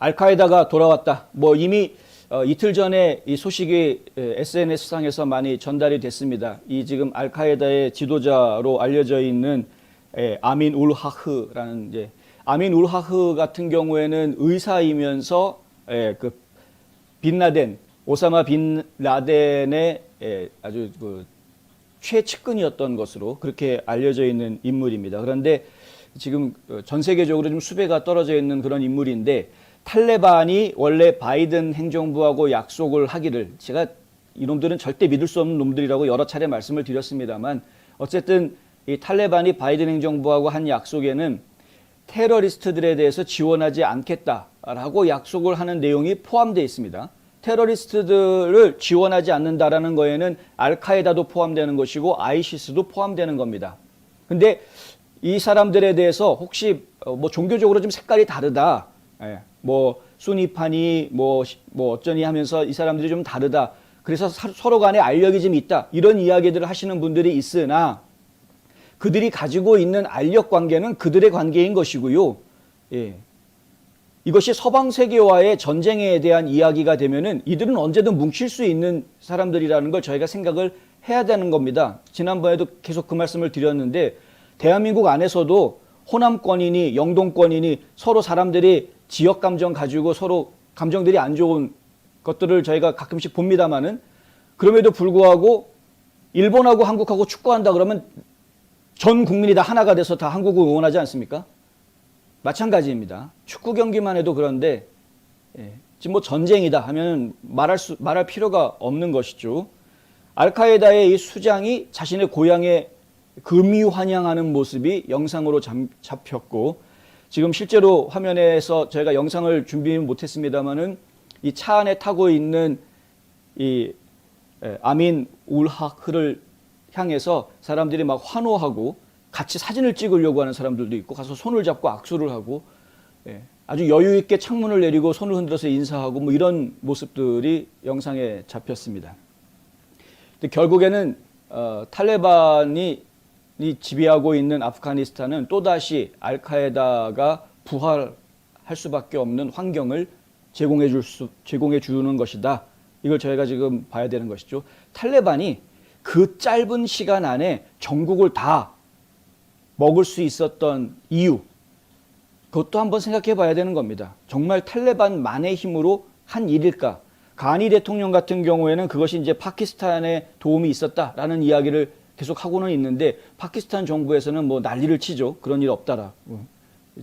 알카에다가 돌아왔다. 뭐 이미 이틀 전에 이 소식이 SNS상에서 많이 전달이 됐습니다. 이 지금 알카에다의 지도자로 알려져 있는 아민 울 하흐라는 이제 아민 울 하흐 같은 경우에는 의사이면서 그 빈라덴 오사마 빈 라덴의 아주 그 최측근이었던 것으로 그렇게 알려져 있는 인물입니다. 그런데 지금 전 세계적으로 좀 수배가 떨어져 있는 그런 인물인데 탈레반이 원래 바이든 행정부하고 약속을 하기를 제가 이놈들은 절대 믿을 수 없는 놈들이라고 여러 차례 말씀을 드렸습니다만 어쨌든 이 탈레반이 바이든 행정부하고 한 약속에는 테러리스트들에 대해서 지원하지 않겠다라고 약속을 하는 내용이 포함되어 있습니다. 테러리스트들을 지원하지 않는다라는 거에는 알카에다도 포함되는 것이고 아이시스도 포함되는 겁니다. 근데 이 사람들에 대해서 혹시 뭐 종교적으로 좀 색깔이 다르다. 뭐 수니파니 뭐 어쩌니 하면서 이 사람들이 좀 다르다. 그래서 서로 간에 알력이 좀 있다. 이런 이야기들을 하시는 분들이 있으나 그들이 가지고 있는 알력 관계는 그들의 관계인 것이고요. 이것이 서방 세계와의 전쟁에 대한 이야기가 되면은 이들은 언제든 뭉칠 수 있는 사람들이라는 걸 저희가 생각을 해야 되는 겁니다. 지난번에도 계속 그 말씀을 드렸는데 대한민국 안에서도 호남권이니 영동권이니 서로 사람들이 지역 감정 가지고 서로 감정들이 안 좋은 것들을 저희가 가끔씩 봅니다만은 그럼에도 불구하고 일본하고 한국하고 축구한다 그러면 전 국민이 다 하나가 돼서 다 한국을 응원하지 않습니까? 마찬가지입니다. 축구 경기만 해도 그런데 지금 뭐 전쟁이다 하면 말할 필요가 없는 것이죠. 알카에다의 이 수장이 자신의 고향에 금이 환영하는 모습이 영상으로 잡혔고 지금 실제로 화면에서 저희가 영상을 준비 못했습니다만은 이 차 안에 타고 있는 이 아민 울 하흐를 향해서 사람들이 막 환호하고 같이 사진을 찍으려고 하는 사람들도 있고 가서 손을 잡고 악수를 하고 아주 여유 있게 창문을 내리고 손을 흔들어서 인사하고 뭐 이런 모습들이 영상에 잡혔습니다. 근데 결국에는 탈레반이 지배하고 있는 아프가니스탄은 또다시 알카에다가 부활할 수밖에 없는 환경을 제공해 주는 것이다. 이걸 저희가 지금 봐야 되는 것이죠. 탈레반이 그 짧은 시간 안에 전국을 다 먹을 수 있었던 이유, 그것도 한번 생각해 봐야 되는 겁니다. 정말 탈레반만의 힘으로 한 일일까? 가니 대통령 같은 경우에는 그것이 이제 파키스탄에 도움이 있었다라는 이야기를 계속 하고는 있는데 파키스탄 정부에서는 뭐 난리를 치죠. 그런 일 없다라.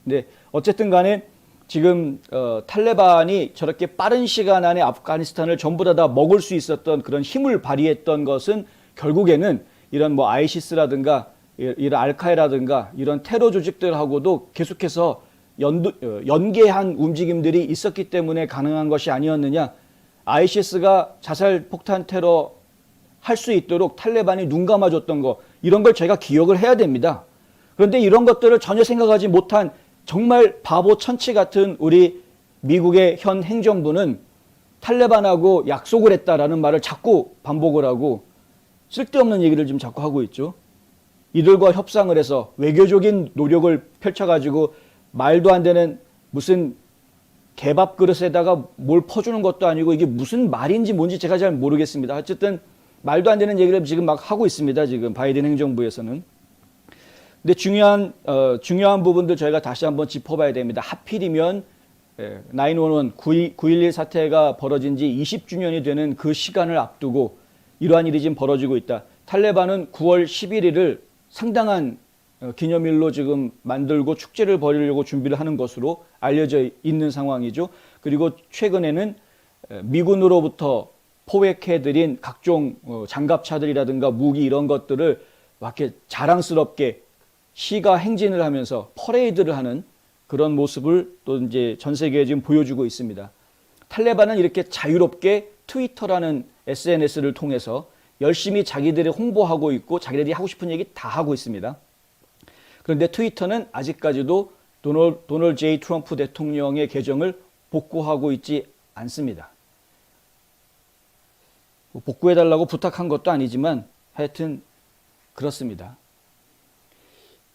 근데 어쨌든 간에 지금 탈레반이 저렇게 빠른 시간 안에 아프가니스탄을 전부 다 먹을 수 있었던 그런 힘을 발휘했던 것은 결국에는 이런 뭐 아이시스라든가 이런 알카에라든가 이런 테러 조직들하고도 계속해서 연계한 움직임들이 있었기 때문에 가능한 것이 아니었느냐. 아이시스가 자살 폭탄 테러 할 수 있도록 탈레반이 눈 감아줬던 거 이런 걸 저희가 기억을 해야 됩니다. 그런데 이런 것들을 전혀 생각하지 못한 정말 바보 천치 같은 우리 미국의 현 행정부는 탈레반하고 약속을 했다라는 말을 자꾸 반복을 하고 쓸데없는 얘기를 지금 자꾸 하고 있죠. 이들과 협상을 해서 외교적인 노력을 펼쳐가지고 말도 안 되는 무슨 개밥 그릇에다가 뭘 퍼주는 것도 아니고 이게 무슨 말인지 뭔지 제가 잘 모르겠습니다. 어쨌든 말도 안 되는 얘기를 지금 막 하고 있습니다. 지금 바이든 행정부에서는. 근데 중요한 부분들 저희가 다시 한번 짚어봐야 됩니다. 하필이면 911 9.11 사태가 벌어진 지 20주년이 되는 그 시간을 앞두고 이러한 일이 지금 벌어지고 있다. 탈레반은 9월 11일을 상당한 기념일로 지금 만들고 축제를 벌이려고 준비를 하는 것으로 알려져 있는 상황이죠. 그리고 최근에는 미군으로부터 포획해드린 각종 장갑차들이라든가 무기 이런 것들을 막 이렇게 자랑스럽게 시가 행진을 하면서 퍼레이드를 하는 그런 모습을 또 이제 전 세계에 지금 보여주고 있습니다. 탈레반은 이렇게 자유롭게 트위터라는 SNS를 통해서 열심히 자기들이 홍보하고 있고 자기들이 하고 싶은 얘기 다 하고 있습니다. 그런데 트위터는 아직까지도 도널드 J. 트럼프 대통령의 계정을 복구하고 있지 않습니다. 복구해달라고 부탁한 것도 아니지만 하여튼 그렇습니다.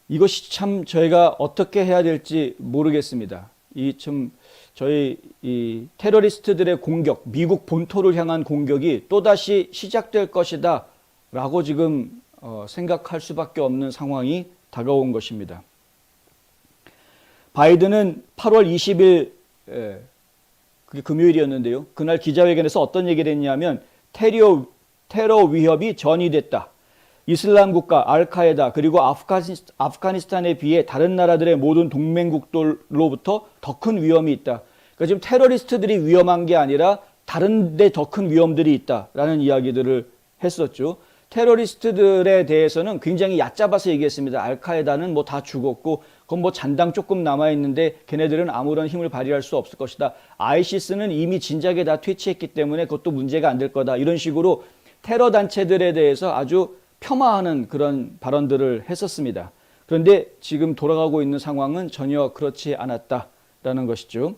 이것이 참 저희가 어떻게 해야 될지 모르겠습니다. 이 참 저희 이 테러리스트들의 공격, 미국 본토를 향한 공격이 또다시 시작될 것이다 라고 지금 생각할 수밖에 없는 상황이 다가온 것입니다. 바이든은 8월 20일 그게 금요일이었는데요. 그날 기자회견에서 어떤 얘기를 했냐면 테러 위협이 전이됐다. 이슬람 국가, 알카에다 그리고 아프가니스탄에 비해 다른 나라들의 모든 동맹국들로부터 더 큰 위험이 있다. 그러니까 지금 테러리스트들이 위험한 게 아니라 다른 데 더 큰 위험들이 있다라는 이야기들을 했었죠. 테러리스트들에 대해서는 굉장히 얕잡아서 얘기했습니다. 알카에다는 뭐 다 죽었고 그건 뭐 잔당 조금 남아있는데 걔네들은 아무런 힘을 발휘할 수 없을 것이다. 아이시스는 이미 진작에 다 퇴치했기 때문에 그것도 문제가 안 될 거다. 이런 식으로 테러 단체들에 대해서 아주 폄하하는 그런 발언들을 했었습니다. 그런데 지금 돌아가고 있는 상황은 전혀 그렇지 않았다라는 것이죠.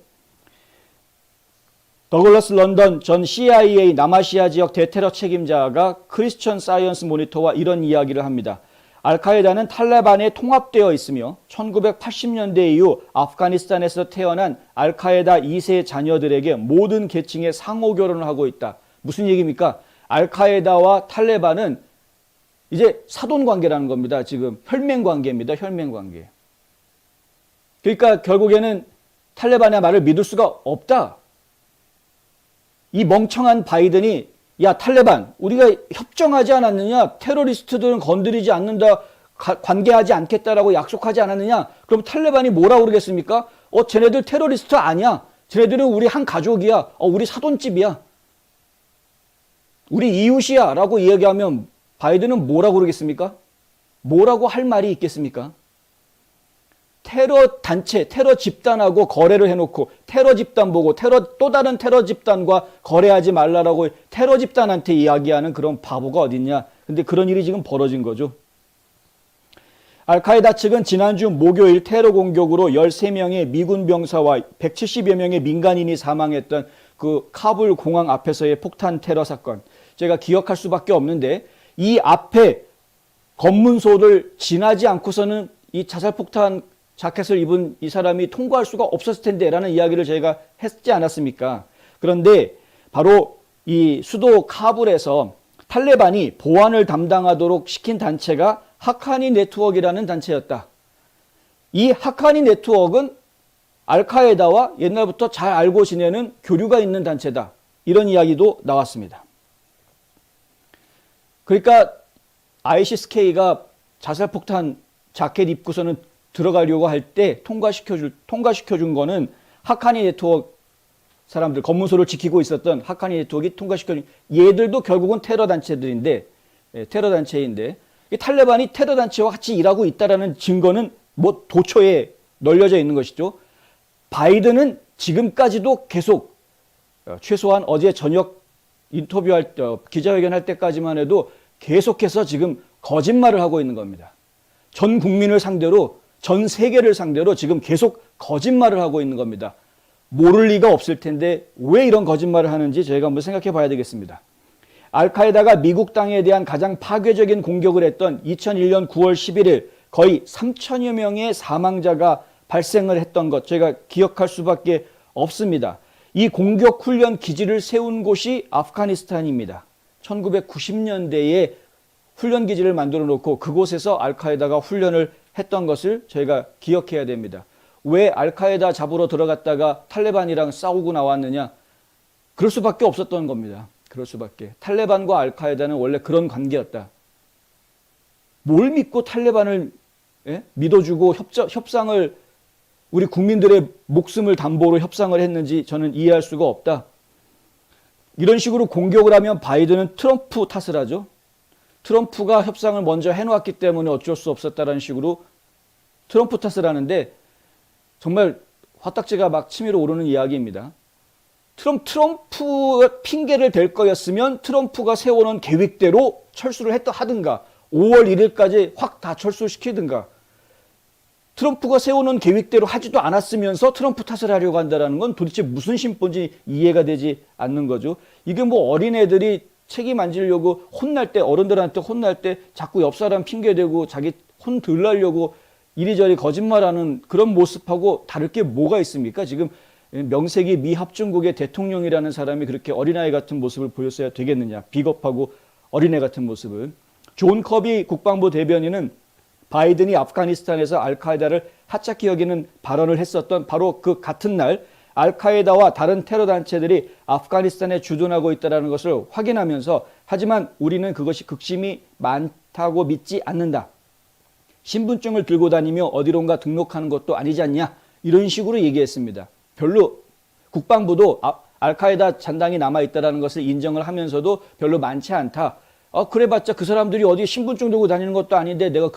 더글러스 런던 전 CIA 남아시아 지역 대테러 책임자가 크리스천 사이언스 모니터와 이런 이야기를 합니다. 알카에다는 탈레반에 통합되어 있으며 1980년대 이후 아프가니스탄에서 태어난 알카에다 2세 자녀들에게 모든 계층의 상호 결혼을 하고 있다. 무슨 얘기입니까? 알카에다와 탈레반은 이제 사돈 관계라는 겁니다. 지금 혈맹 관계입니다. 혈맹 관계. 그러니까 결국에는 탈레반의 말을 믿을 수가 없다. 이 멍청한 바이든이 야 탈레반 우리가 협정하지 않았느냐, 테러리스트들은 건드리지 않는다, 관계하지 않겠다라고 약속하지 않았느냐, 그럼 탈레반이 뭐라고 그러겠습니까? 쟤네들 테러리스트 아니야, 쟤네들은 우리 한 가족이야, 우리 사돈집이야, 우리 이웃이야 라고 이야기하면 바이든은 뭐라고 그러겠습니까? 뭐라고 할 말이 있겠습니까? 테러 단체, 테러 집단하고 거래를 해놓고 테러 집단 보고 또 다른 테러 집단과 거래하지 말라라고 테러 집단한테 이야기하는 그런 바보가 어딨냐. 근데 그런 일이 지금 벌어진 거죠. 알카에다 측은 지난주 목요일 테러 공격으로 13명의 미군 병사와 170여 명의 민간인이 사망했던 그 카불 공항 앞에서의 폭탄 테러 사건, 제가 기억할 수밖에 없는데 이 앞에 검문소를 지나지 않고서는 이 자살폭탄 자켓을 입은 이 사람이 통과할 수가 없었을 텐데 라는 이야기를 저희가 했지 않았습니까? 그런데 바로 이 수도 카불에서 탈레반이 보안을 담당하도록 시킨 단체가 하카니 네트워크라는 단체였다. 이 하카니 네트워크는 알카에다와 옛날부터 잘 알고 지내는 교류가 있는 단체다. 이런 이야기도 나왔습니다. 그러니까 ISIS-K가 자살폭탄 자켓 입고서는 들어가려고 할 때 통과시켜준 거는 하카니 네트워크 사람들, 검문소를 지키고 있었던 하카니 네트워크가 통과시켜준, 얘들도 결국은 테러단체들인데, 테러단체인데, 탈레반이 테러단체와 같이 일하고 있다라는 증거는 뭐 도처에 널려져 있는 것이죠. 바이든은 지금까지도 계속, 최소한 어제 저녁 인터뷰할 때, 기자회견할 때까지만 해도 계속해서 지금 거짓말을 하고 있는 겁니다. 전 국민을 상대로, 전 세계를 상대로 지금 계속 거짓말을 하고 있는 겁니다. 모를 리가 없을 텐데 왜 이런 거짓말을 하는지 저희가 한번 생각해 봐야 되겠습니다. 알카에다가 미국 땅에 대한 가장 파괴적인 공격을 했던 2001년 9월 11일 거의 3천여 명의 사망자가 발생을 했던 것 저희가 기억할 수밖에 없습니다. 이 공격 훈련 기지를 세운 곳이 아프가니스탄입니다. 1990년대에 훈련 기지를 만들어 놓고 그곳에서 알카에다가 훈련을 했던 것을 저희가 기억해야 됩니다. 왜 알카에다 잡으러 들어갔다가 탈레반이랑 싸우고 나왔느냐? 그럴 수밖에 없었던 겁니다. 그럴 수밖에. 탈레반과 알카에다는 원래 그런 관계였다. 뭘 믿고 탈레반을 믿어주고 협상을, 우리 국민들의 목숨을 담보로 협상을 했는지 저는 이해할 수가 없다. 이런 식으로 공격을 하면 바이든은 트럼프 탓을 하죠. 트럼프가 협상을 먼저 해놓았기 때문에 어쩔 수 없었다라는 식으로 트럼프 탓을 하는데 정말 화딱지가 막 치밀어 오르는 이야기입니다. 트럼프 핑계를 댈 거였으면 트럼프가 세워놓은 계획대로 철수를 하든가 5월 1일까지 확 다 철수시키든가, 트럼프가 세워놓은 계획대로 하지도 않았으면서 트럼프 탓을 하려고 한다는 건 도대체 무슨 심보인지 이해가 되지 않는 거죠. 이게 뭐 어린애들이 책임 안 지려고 혼날 때, 어른들한테 혼날 때 자꾸 옆 사람 핑계대고 자기 혼 덜 나려고 이리저리 거짓말하는 그런 모습하고 다를 게 뭐가 있습니까? 지금 명색이 미 합중국의 대통령이라는 사람이 그렇게 어린아이 같은 모습을 보였어야 되겠느냐. 비겁하고 어린애 같은 모습을. 존 커비 국방부 대변인은 바이든이 아프가니스탄에서 알카에다를 하찮게 여기는 발언을 했었던 바로 그 같은 날 알카에다와 다른 테러 단체들이 아프가니스탄에 주둔하고 있다는 것을 확인하면서 하지만 우리는 그것이 극심히 많다고 믿지 않는다. 신분증을 들고 다니며 어디론가 등록하는 것도 아니지 않냐. 이런 식으로 얘기했습니다. 별로 국방부도 알카에다 잔당이 남아있다는 것을 인정을 하면서도 별로 많지 않다. 그래봤자 그 사람들이 어디 신분증 들고 다니는 것도 아닌데 내가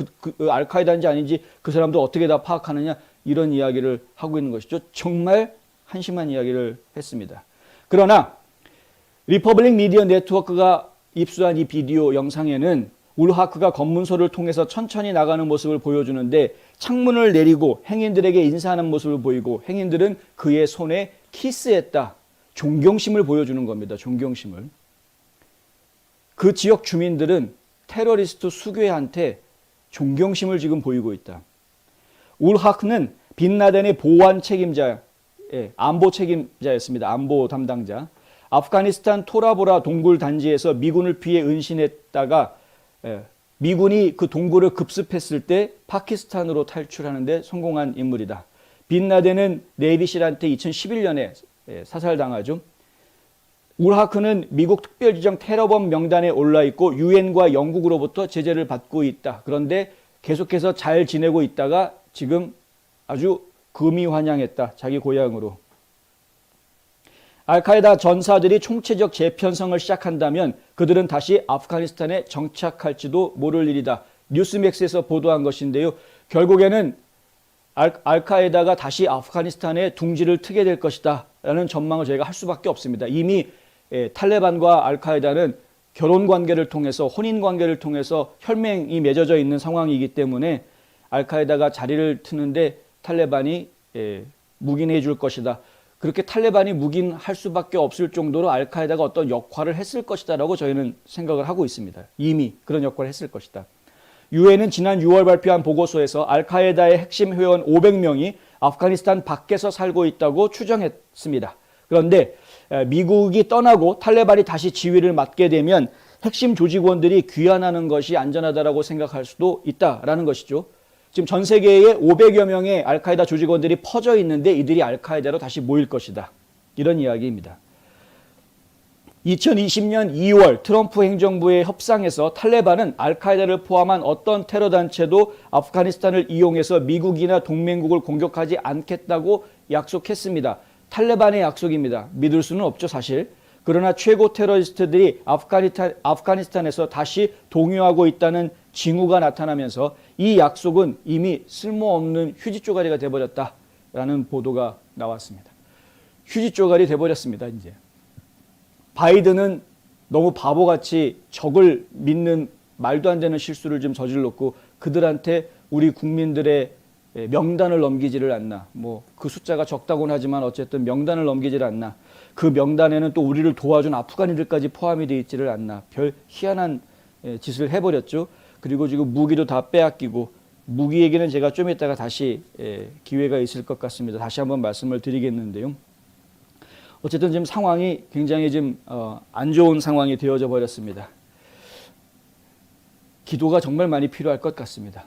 알카에다인지 아닌지 그 사람들 어떻게 다 파악하느냐. 이런 이야기를 하고 있는 것이죠. 정말 한심한 이야기를 했습니다. 그러나 리퍼블릭 미디어 네트워크가 입수한 이 비디오 영상에는 울하크가 검문소를 통해서 천천히 나가는 모습을 보여주는데 창문을 내리고 행인들에게 인사하는 모습을 보이고 행인들은 그의 손에 키스했다. 존경심을 보여주는 겁니다. 존경심을. 그 지역 주민들은 테러리스트 수괴한테 존경심을 지금 보이고 있다. 울하크는 빈라덴의 보안 책임자, 안보 책임자였습니다. 안보 담당자. 아프가니스탄 토라보라 동굴 단지에서 미군을 피해 은신했다가 미군이 그 동굴을 급습했을 때 파키스탄으로 탈출하는 데 성공한 인물이다. 빈라덴은 네이비실한테 2011년에 사살당하죠. 울하크는 미국 특별지정 테러범 명단에 올라있고 유엔과 영국으로부터 제재를 받고 있다. 그런데 계속해서 잘 지내고 있다가 지금 아주 금이환영했다. 자기 고향으로. 알카에다 전사들이 총체적 재편성을 시작한다면 그들은 다시 아프가니스탄에 정착할지도 모를 일이다. 뉴스맥스에서 보도한 것인데요. 결국에는 알카에다가 다시 아프가니스탄에 둥지를 트게 될 것이다 라는 전망을 저희가 할 수밖에 없습니다. 이미 탈레반과 알카에다는 결혼관계를 통해서 혼인관계를 통해서 혈맹이 맺어져 있는 상황이기 때문에 알카에다가 자리를 트는데 탈레반이 묵인해 줄 것이다. 그렇게 탈레반이 묵인할 수밖에 없을 정도로 알카에다가 어떤 역할을 했을 것이다 라고 저희는 생각을 하고 있습니다. 이미 그런 역할을 했을 것이다. 유엔은 지난 6월 발표한 보고서에서 알카에다의 핵심 회원 500명이 아프가니스탄 밖에서 살고 있다고 추정했습니다. 그런데 미국이 떠나고 탈레반이 다시 지휘를 맡게 되면 핵심 조직원들이 귀환하는 것이 안전하다고 생각할 수도 있다라는 것이죠. 지금 전 세계에 500여 명의 알카에다 조직원들이 퍼져 있는데 이들이 알카에다로 다시 모일 것이다. 이런 이야기입니다. 2020년 2월 트럼프 행정부의 협상에서 탈레반은 알카에다를 포함한 어떤 테러 단체도 아프가니스탄을 이용해서 미국이나 동맹국을 공격하지 않겠다고 약속했습니다. 탈레반의 약속입니다. 믿을 수는 없죠, 사실. 그러나 최고 테러리스트들이 아프가니스탄에서 다시 동요하고 있다는 징후가 나타나면서 이 약속은 이미 쓸모없는 휴지 쪼가리가 돼버렸다라는 보도가 나왔습니다. 휴지 쪼가리 돼버렸습니다, 이제. 바이든은 너무 바보같이 적을 믿는 말도 안 되는 실수를 좀 저질렀고 그들한테 우리 국민들의 명단을 넘기지를 않나. 뭐 그 숫자가 적다고는 하지만 어쨌든 명단을 넘기지를 않나. 그 명단에는 또 우리를 도와준 아프가니들까지 포함이 되어 있지를 않나. 별 희한한 짓을 해버렸죠. 그리고 지금 무기도 다 빼앗기고 무기 얘기는 제가 좀 이따가 다시 기회가 있을 것 같습니다. 다시 한번 말씀을 드리겠는데요. 어쨌든 지금 상황이 굉장히 좀 안 좋은 상황이 되어져 버렸습니다. 기도가 정말 많이 필요할 것 같습니다.